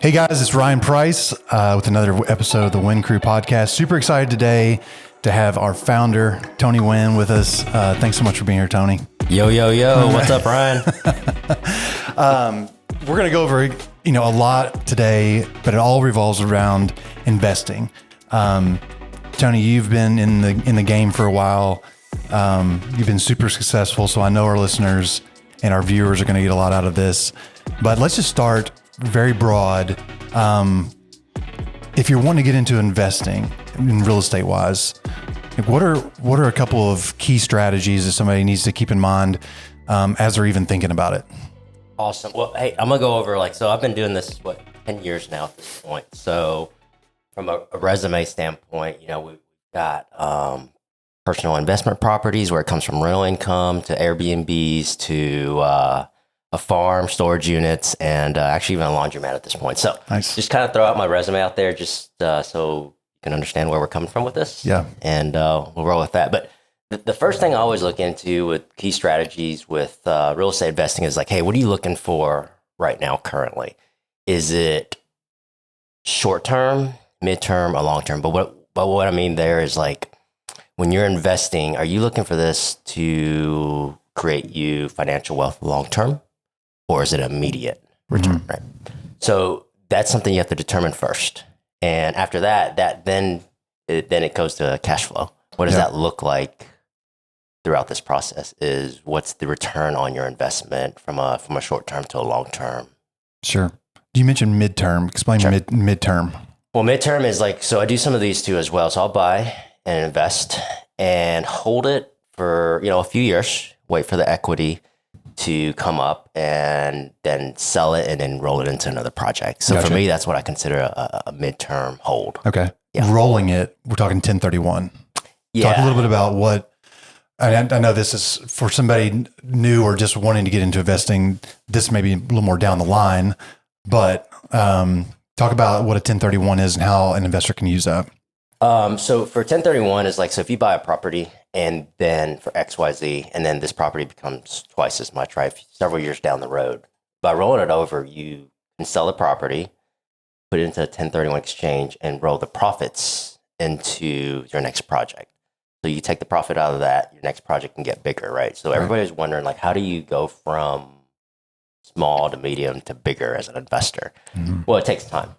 Hey guys, it's Ryan Price with another episode of the Huynh Crew podcast. Super excited today to have our founder, Tony Huynh, with us. Thanks so much for being here, Tony. Yo. What's up, Ryan? We're going to go over, a lot today, but it all revolves around investing. Tony, you've been in the game for a while. You've been super successful, so I know our listeners and our viewers are going to get a lot out of this. But let's just start very broad. If you're wanting to get into investing in real estate wise, what are a couple of key strategies that somebody needs to keep in mind as they're even thinking about it? Awesome. Well, hey, I'm gonna go over so I've been doing this 10 years now at this point. So from a resume standpoint, we've got personal investment properties where it comes from rental income to Airbnbs to a farm, storage units, and actually even a laundromat at this point. So nice. Just kind of throw out my resume out there just so you can understand where we're coming from with this. Yeah. And we'll roll with that. But the first thing I always look into with key strategies with real estate investing is hey, what are you looking for right now currently? Is it short-term, mid-term, or long-term? But what I mean there is when you're investing, are you looking for this to create you financial wealth long-term? Or is it immediate return, right? So that's something you have to determine first. And after that then it goes to cash flow. What does that look like throughout this process? Is what's the return on your investment from a short term to a long term? Sure. You mentioned midterm. Explain midterm. Well, midterm is so I do some of these too as well. So I'll buy and invest and hold it for, a few years, wait for the equity to come up and then sell it and then roll it into another project. So Gotcha. For me, that's what I consider a midterm hold. Okay. Yeah. Rolling it, we're talking 1031. Yeah. Talk a little bit about what, I know this is for somebody new or just wanting to get into investing, this may be a little more down the line, but talk about what a 1031 is and how an investor can use that. So for 1031 is so if you buy a property and then for XYZ, and then this property becomes twice as much, right? Several years down the road, by rolling it over, you can sell the property, put it into a 1031 exchange and roll the profits into your next project. So you take the profit out of that, your next project can get bigger, right? So everybody's wondering how do you go from small to medium to bigger as an investor? Mm-hmm. Well, it takes time.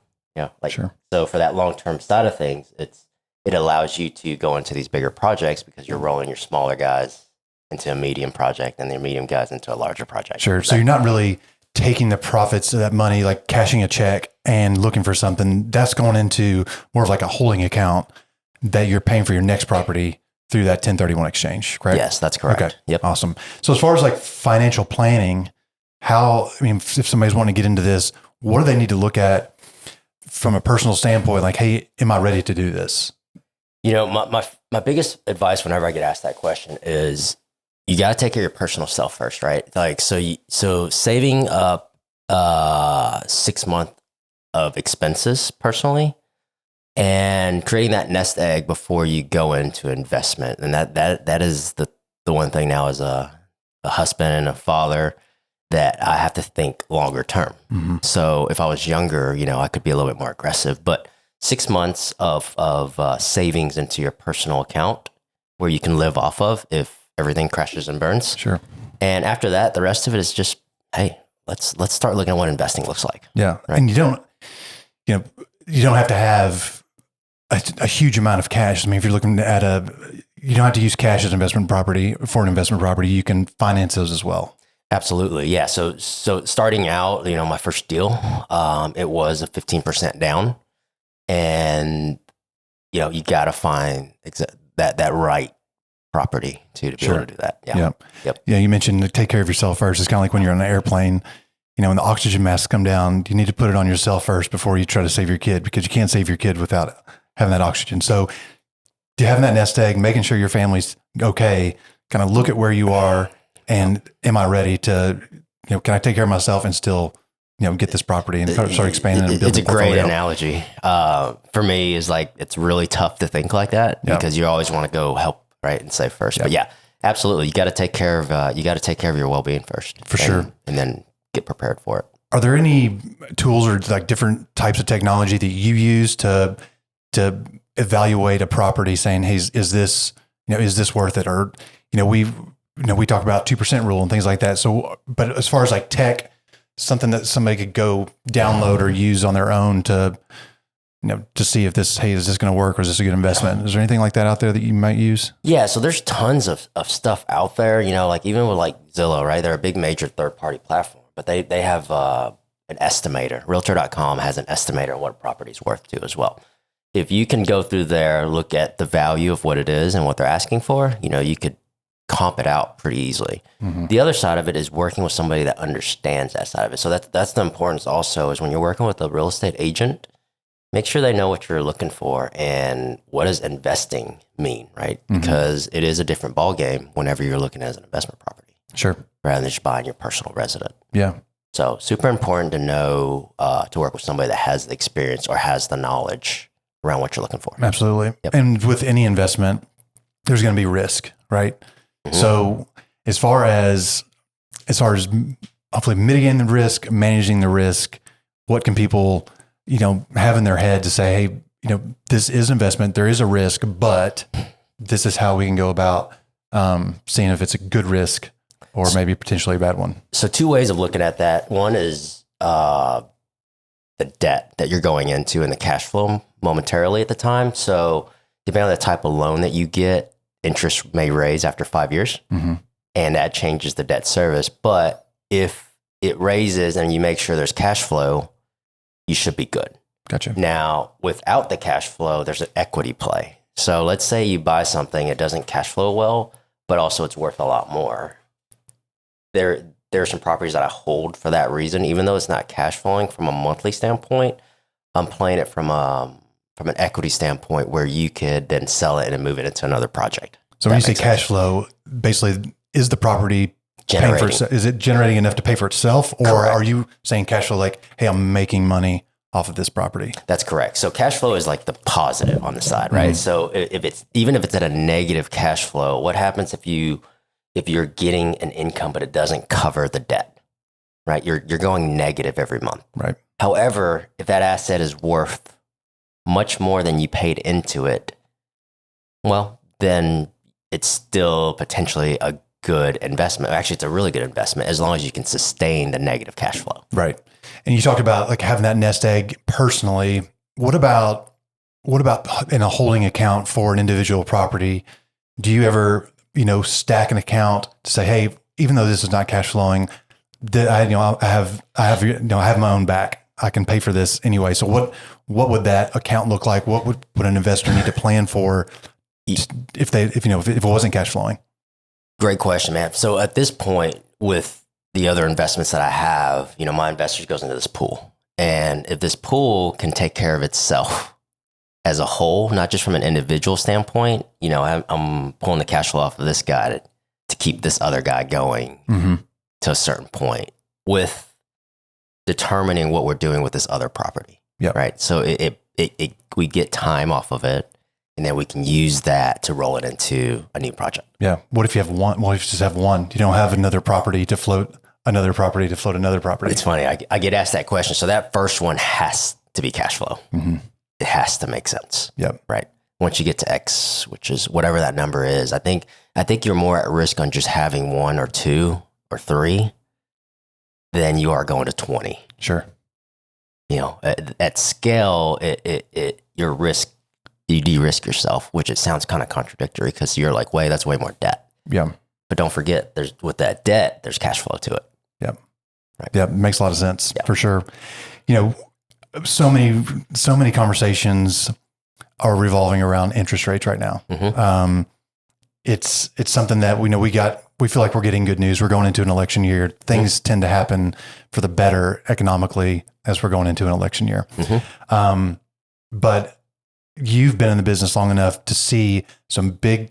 Sure. So for that long-term side of things, it allows you to go into these bigger projects because you're rolling your smaller guys into a medium project and the medium guys into a larger project. Sure. So you're not really taking the profits of that money, like cashing a check and looking for something that's going into more of a holding account that you're paying for your next property through that 1031 exchange, correct? Yes, that's correct. Okay. Yep. Awesome. So as far as financial planning, if somebody's wanting to get into this, what do they need to look at from a personal standpoint? Hey, am I ready to do this? My biggest advice whenever I get asked that question is you got to take care of your personal self first, right? So saving up 6 months of expenses personally and creating that nest egg before you go into investment. And that is the one thing now as a husband and a father that I have to think longer term. Mm-hmm. So if I was younger, I could be a little bit more aggressive, but 6 months of savings into your personal account where you can live off of if everything crashes and burns. Sure. And after that, the rest of it is just, hey, let's start looking at what investing looks like. Yeah. Right? And you don't have to have a huge amount of cash. If you're looking at you don't have to use cash as investment property for an investment property. You can finance those as well. Absolutely. Yeah. So starting out, my first deal, it was a 15% down. And, you got to find that right property to be able to do that. Yeah. Yep. Yeah. You mentioned to take care of yourself first. It's kind of like when you're on an airplane, when the oxygen masks come down, you need to put it on yourself first before you try to save your kid, because you can't save your kid without having that oxygen. So having that nest egg, making sure your family's okay, kind of look at where you are and am I ready to, can I take care of myself and still get this property and start expanding and building. It's a great analogy. For me is it's really tough to think like that because you always want to go help, right, and save first. But yeah, absolutely. You got to take care of your well-being first. For sure. And then get prepared for it. Are there any tools or like different types of technology that you use to evaluate a property, saying, "Hey, is this worth it?" Or we talk about 2% rule and things like that. So, but as far as like tech, something that somebody could go download or use on their own to to see if this, hey, is this going to work or is this a good investment? Is there anything like that out there that you might use? Yeah, so there's tons of stuff out there, like even with like Zillow, right? They're a big major third-party platform, but they have an estimator. Realtor.com has an estimator of what a property's worth too as well. If you can go through there, look at the value of what it is and what they're asking for, you could comp it out pretty easily. Mm-hmm. The other side of it is working with somebody that understands that side of it. So that's the importance also, is when you're working with a real estate agent, make sure they know what you're looking for and what does investing mean, right? Mm-hmm. Because it is a different ballgame whenever you're looking at an investment property. Sure. Rather than just buying your personal resident. Yeah. So super important to know, to work with somebody that has the experience or has the knowledge around what you're looking for. Absolutely. Yep. And with any investment, there's going to be risk, right? Mm-hmm. So as far as hopefully mitigating the risk, managing the risk, what can people have in their head to say, hey, this is investment. There is a risk, but this is how we can go about seeing if it's a good risk or maybe potentially a bad one. So two ways of looking at that. One is the debt that you're going into and the cash flow momentarily at the time. So depending on the type of loan that you get, interest may raise after 5 years, mm-hmm. and that changes the debt service. But if it raises and you make sure there's cash flow, you should be good. Gotcha. Now, without the cash flow, there's an equity play. So let's say you buy something, it doesn't cash flow well, but also it's worth a lot more. There are some properties that I hold for that reason, even though it's not cash flowing from a monthly standpoint. I'm playing it from an equity standpoint where you could then sell it and move it into another project. So when you say cash flow, basically, is the property is it generating enough to pay for itself? Or correct. Are you saying cash flow like, hey, I'm making money off of this property? That's correct. So cash flow is like the positive on the side, right? Mm-hmm. So if it's at a negative cash flow, what happens if you're getting an income but it doesn't cover the debt, right? You're going negative every month. Right. However, if that asset is worth much more than you paid into it, well, then it's still potentially a good investment. Actually, it's a really good investment as long as you can sustain the negative cash flow. Right. And you talked about like having that nest egg personally. What about in a holding account for an individual property? Do you ever, stack an account to say, hey, even though this is not cash flowing, that I have my own back. I can pay for this anyway. So what would that account look like? What would an investor need to plan for if it wasn't cash flowing? Great question, man. So at this point, with the other investments that I have, my investors goes into this pool. And if this pool can take care of itself as a whole, not just from an individual standpoint, I'm pulling the cash flow off of this guy to keep this other guy going, mm-hmm. to a certain point with determining what we're doing with this other property. Yeah. Right. So we get time off of it. And then we can use that to roll it into a new project. Yeah. What if you have one? What if you just have one? You don't have another property to float another property to float another property. It's funny. I get asked that question. So that first one has to be cash flow. Mm-hmm. It has to make sense. Yep. Right. Once you get to X, which is whatever that number is, I think you're more at risk on just having one or two or three than you are going to 20. Sure. At scale, your risk, you de-risk yourself, which it sounds kind of contradictory because you're like, wait, that's way more debt. Yeah. But don't forget, with that debt, there's cash flow to it. Yep. Right. Yeah. It makes a lot of sense for sure. So many conversations are revolving around interest rates right now. Mm-hmm. It's something that we feel like we're getting good news. We're going into an election year. Things mm-hmm. tend to happen for the better economically as we're going into an election year. Mm-hmm. But you've been in the business long enough to see some big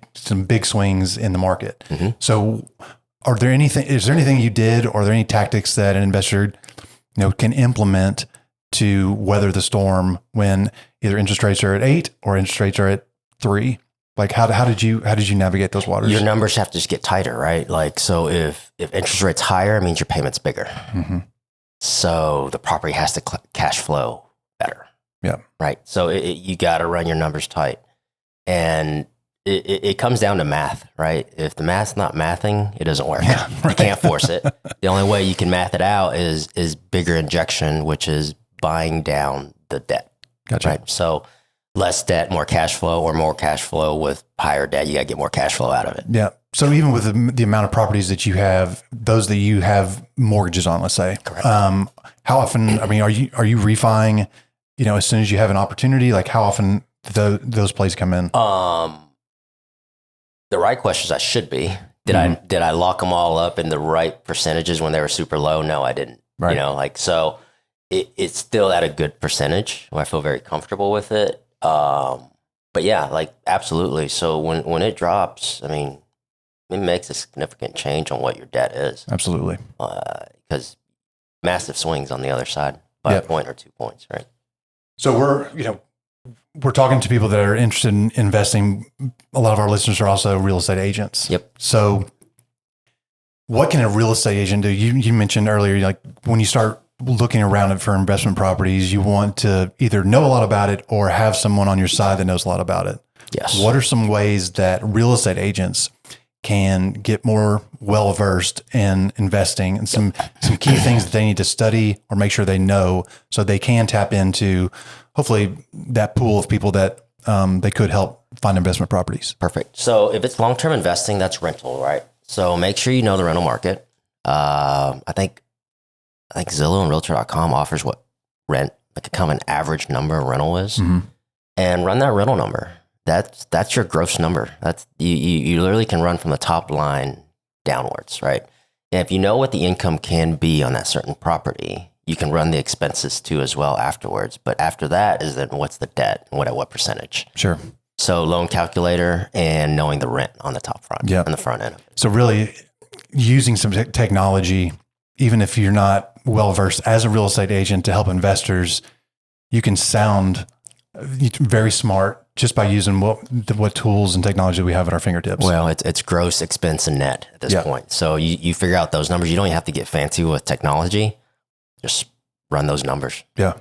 swings in the market. Mm-hmm. So is there anything you did, or are there any tactics that an investor, can implement to weather the storm when either interest rates are at 8 or interest rates are at 3? Like how did you navigate those waters? Your numbers have to just get tighter, right? Like, so if interest rates higher, it means your payment's bigger. Mm-hmm. So the property has to cash flow better. Yeah. Right. So you got to run your numbers tight. And it comes down to math, right? If the math's not mathing, it doesn't work. Yeah, right. You can't force it. The only way you can math it out is bigger injection, which is buying down the debt. Gotcha. Right. So less debt, more cash flow, or more cash flow with higher debt. You got to get more cash flow out of it. Yeah. So even with the amount of properties that you have, those that you have mortgages on, let's say, Correct. How often, I mean, are you refining, as soon as you have an opportunity, like how often do those plays come in? The right questions I should be. Did I lock them all up in the right percentages when they were super low? No, I didn't. Right. So it's still at a good percentage where I feel very comfortable with it. But yeah, absolutely. So when it drops, I mean, it makes a significant change on what your debt is. Absolutely. Because massive swings on the other side by a point or 2 points, right? So we're talking to people that are interested in investing. A lot of our listeners are also real estate agents. Yep. So what can a real estate agent do? You mentioned earlier, like when you start looking around for investment properties, you want to either know a lot about it or have someone on your side that knows a lot about it. Yes. What are some ways that real estate agents can get more well-versed in investing, and some key things that they need to study or make sure they know so they can tap into hopefully that pool of people that they could help find investment properties? Perfect. So if it's long-term investing, that's rental, right? So make sure you know the rental market. I think Zillow and Realtor.com offers what rent, like a common average number of rental is, and run that rental number. That's your gross number. That's you literally can run from the top line downwards, right? And if you know what the income can be on that certain property, you can run the expenses too as well afterwards. But after that is then what's the debt and what percentage? Sure. So loan calculator and knowing the rent on the top front, on the front end of it. So really using some technology, even if you're not well-versed as a real estate agent to help investors, you can sound very smart just by using what tools and technology we have at our fingertips. Well, it's gross, expense, and net at this point. So you figure out those numbers. You don't even have to get fancy with technology. Just run those numbers. Yeah.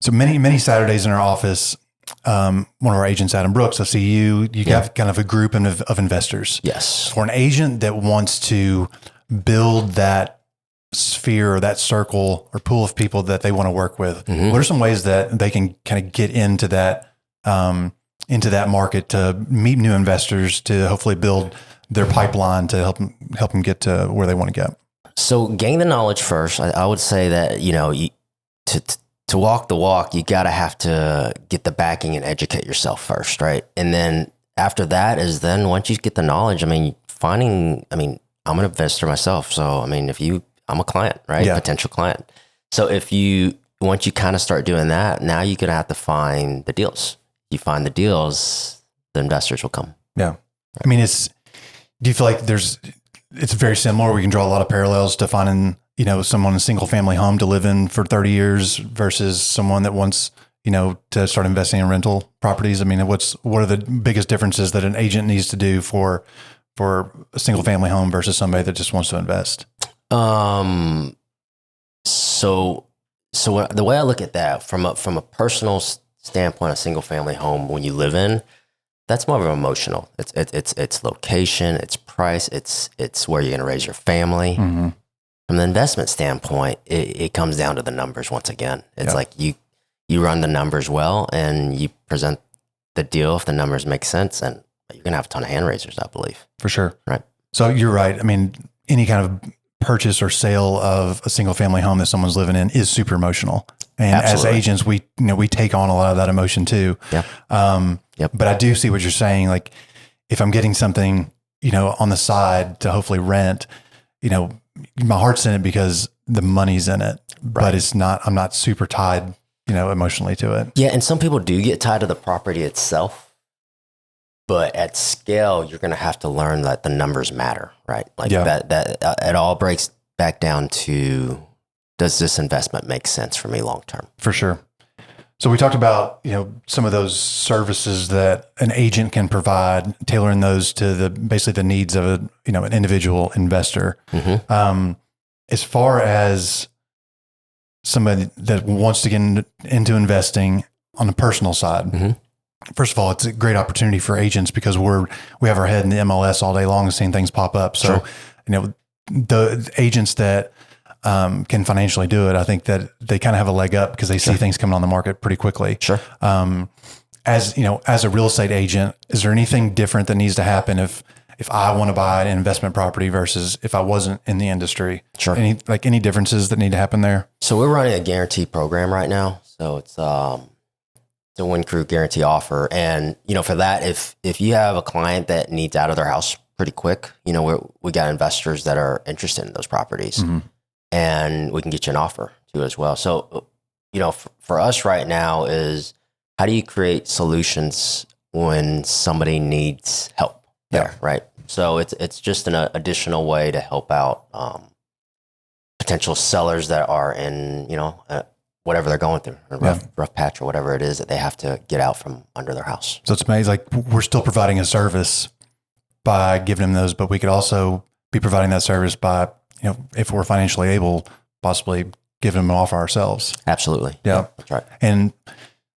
So many Saturdays in our office, one of our agents, Adam Brooks, I see you have kind of a group of investors. Yes. For an agent that wants to build that sphere or that circle or pool of people that they want to work with, what are some ways that they can kind of get into that market to meet new investors, to hopefully build their pipeline to help them get to where they want to get? So gain the knowledge first. I would say that, to walk the walk, you got to have to get the backing and educate yourself first, right? And then after that is then once you get the knowledge, I'm an investor myself. So, I'm a client, right? Yeah. Potential client. So once you kind of start doing that, now you're going to have to find the deals. You find the deals, the investors will come. Yeah. Do you feel like it's very similar? We can draw a lot of parallels to finding, someone in a single family home to live in for 30 years versus someone that wants, to start investing in rental properties. What are the biggest differences that an agent needs to do for a single family home versus somebody that just wants to invest? So the way I look at that from a personal standpoint, a single family home, when you live in, that's more of an emotional. It's location, it's price, it's where you're going to raise your family. Mm-hmm. From the investment standpoint, it comes down to the numbers once again. It's like you run the numbers well and you present the deal if the numbers make sense, and you're going to have a ton of hand raisers, I believe. For sure. Right. So you're right. Any kind of purchase or sale of a single family home that someone's living in is super emotional. And Absolutely. As agents, we take on a lot of that emotion too. Yep. But I do see what you're saying. Like if I'm getting something, on the side to hopefully rent, my heart's in it because the money's in it, but I'm not super tied, emotionally to it. Yeah. And some people do get tied to the property itself. But at scale, you're going to have to learn that the numbers matter, right? That it all breaks back down to, does this investment make sense for me long term? For sure. So we talked about, some of those services that an agent can provide, tailoring those to basically the needs of an individual investor. Mm-hmm. As far as somebody that wants to get into investing on the personal side, first of all, it's a great opportunity for agents because we have our head in the MLS all day long and seeing things pop up. So, the agents that can financially do it, I think that they kind of have a leg up because they see things coming on the market pretty quickly. Sure. As as a real estate agent, is there anything different that needs to happen if I want to buy an investment property versus if I wasn't in the industry? Sure. Any differences that need to happen there? So we're running a guarantee program right now. So it's a Huynh Crew guarantee offer. And, for that, if you have a client that needs out of their house pretty quick, we got investors that are interested in those properties and we can get you an offer too as well. So, for us right now is how do you create solutions when somebody needs help? There, right? So it's just an additional way to help out potential sellers that are in, whatever they're going through, a rough patch or whatever it is that they have to get out from under their house. So it's amazing. Like we're still providing a service by giving them those, but we could also be providing that service by, if we're financially able, possibly giving them an offer ourselves. Absolutely. Yeah. That's right. And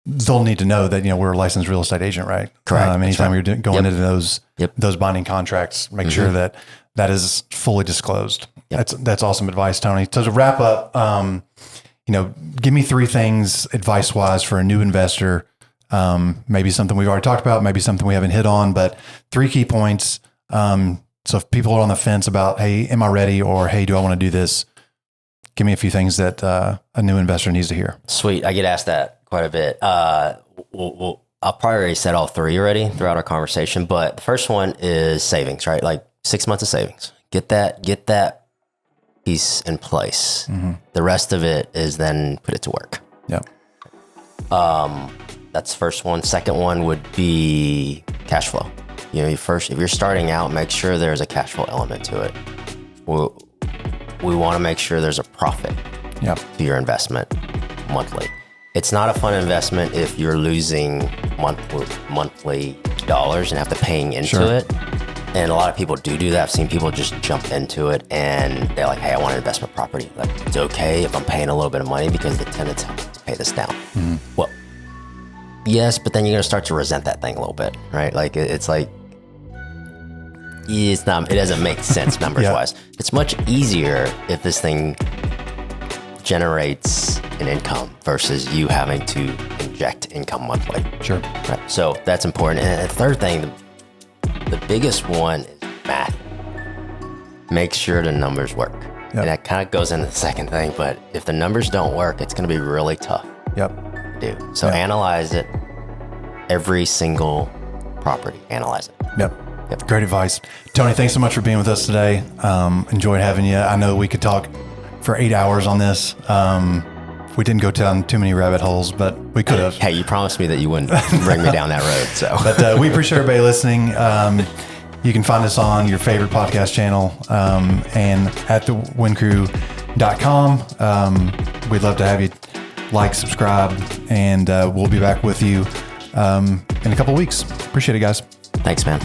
they'll need to know that, we're a licensed real estate agent, right? Correct. Anytime you're going into those binding contracts, make sure that is fully disclosed. That's awesome advice, Tony. So to wrap up, give me 3 things advice wise for a new investor. Maybe something we've already talked about, maybe something we haven't hit on, but 3 key points. So if people are on the fence about, hey, am I ready? Or, hey, do I want to do this? Give me a few things that a new investor needs to hear. Sweet. I get asked that quite a bit. I'll probably already said all 3 already throughout our conversation, but the first one is savings, right? Like 6 months of savings. Get that piece in place. The rest of it is then put it to work. Yeah. That's the first one. Second one would be cash flow. If you're starting out, make sure there's a cash flow element to it. We want to make sure there's a profit to your investment monthly. It's not a fun investment if you're losing monthly dollars and have to paying into it. And a lot of people do that. I've seen people just jump into it and they're like, hey, I want an investment property. Like, it's okay if I'm paying a little bit of money because the tenants have to pay this down. Well, yes, but then you're going to start to resent that thing a little bit, right? Like it's like, it doesn't make sense numbers wise. It's much easier if this thing generates an income versus you having to inject income monthly. Sure. Right. So that's important. And the third thing, the biggest one is math. Make sure the numbers work. And that kind of goes into the second thing, but if the numbers don't work, it's going to be really tough to do. So analyze it. Every single property, analyze it. Yep. Great advice. Tony, thanks so much for being with us today. Enjoyed having you. I know we could talk for 8 hours on this. We didn't go down too many rabbit holes, but we could have. Hey, you promised me that you wouldn't bring me down that road. So, but we appreciate everybody listening. You can find us on your favorite podcast channel and at thehuyncrew.com. We'd love to have you like, subscribe, and we'll be back with you in a couple of weeks. Appreciate it, guys. Thanks, man.